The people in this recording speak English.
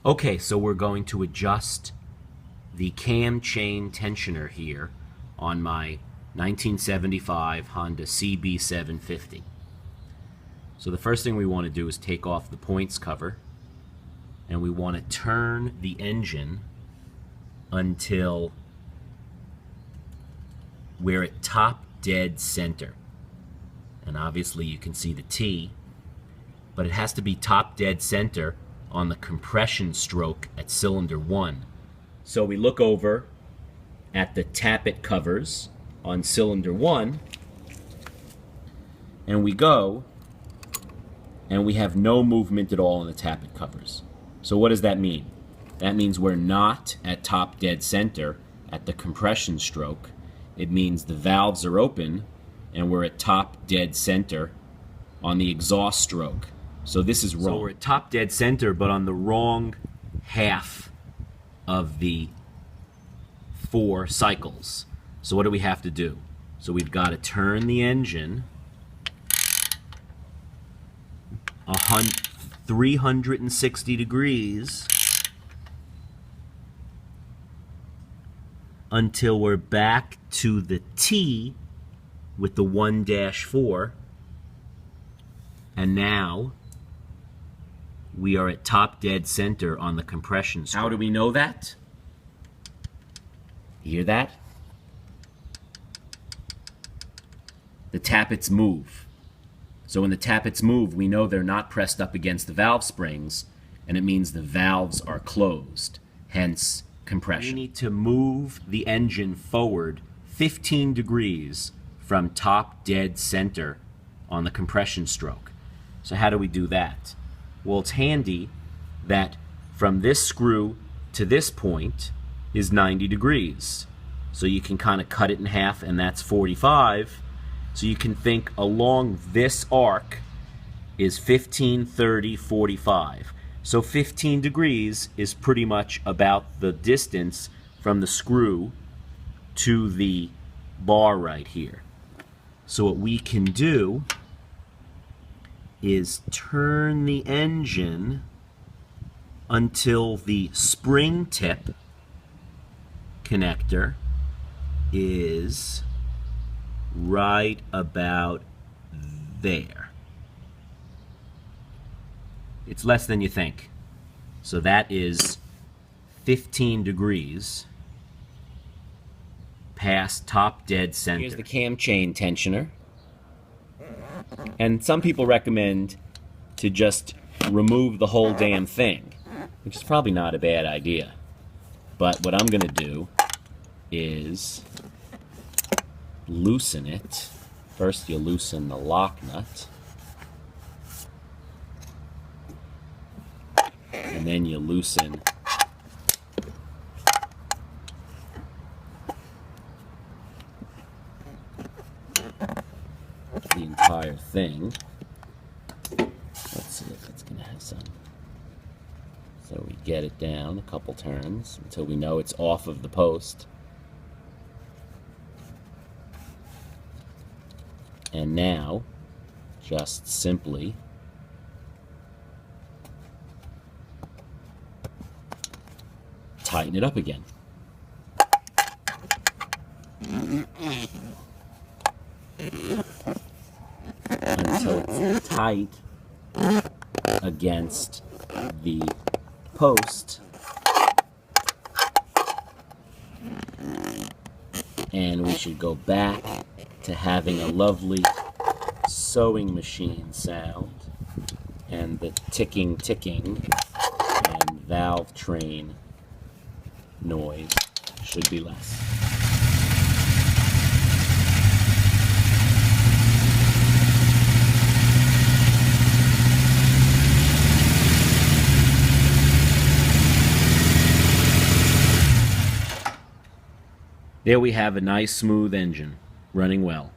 Okay, so we're going to adjust the cam chain tensioner here on my 1975 Honda CB750. So the first thing we want to do is take off the points cover, and we want to turn the engine until we're at top dead center. And obviously you can see the T, but it has to be top dead center on the compression stroke at cylinder 1. So we look over at the tappet covers on cylinder 1, and we go, and we have no movement at all in the tappet covers. So what does that mean? That means we're not at top dead center at the compression stroke. It means the valves are open and we're at top dead center on the exhaust stroke. So this is wrong. So we're at top dead center, but on the wrong half of the 4 cycles. So what do we have to do? So we've got to turn the engine 360 degrees until we're back to the T with the 1-4, and now we are at top dead center on the compression stroke. How do we know that? You hear that? The tappets move. So when the tappets move, we know they're not pressed up against the valve springs, and it means the valves are closed, hence compression. We need to move the engine forward 15 degrees from top dead center on the compression stroke. So how do we do that? Well, it's handy that from this screw to this point is 90 degrees. So you can kind of cut it in half, and that's 45. So you can think along this arc is 15, 30, 45. So 15 degrees is pretty much about the distance from the screw to the bar right here. So what we can do is turn the engine until the spring tip connector is right about there. It's less than you think. So that is 15 degrees past top dead center. Here's the cam chain tensioner. And some people recommend to just remove the whole damn thing, which is probably not a bad idea. But what I'm going to do is loosen it. First you loosen the lock nut, and then you loosen the entire thing. Let's see if it's going to have some. So we get it down a couple turns until we know it's off of the post. And now, just simply tighten it up again. Until it's tight against the post. And we should go back to having a lovely sewing machine sound, and the ticking and valve train noise should be less. There we have a nice smooth engine running well.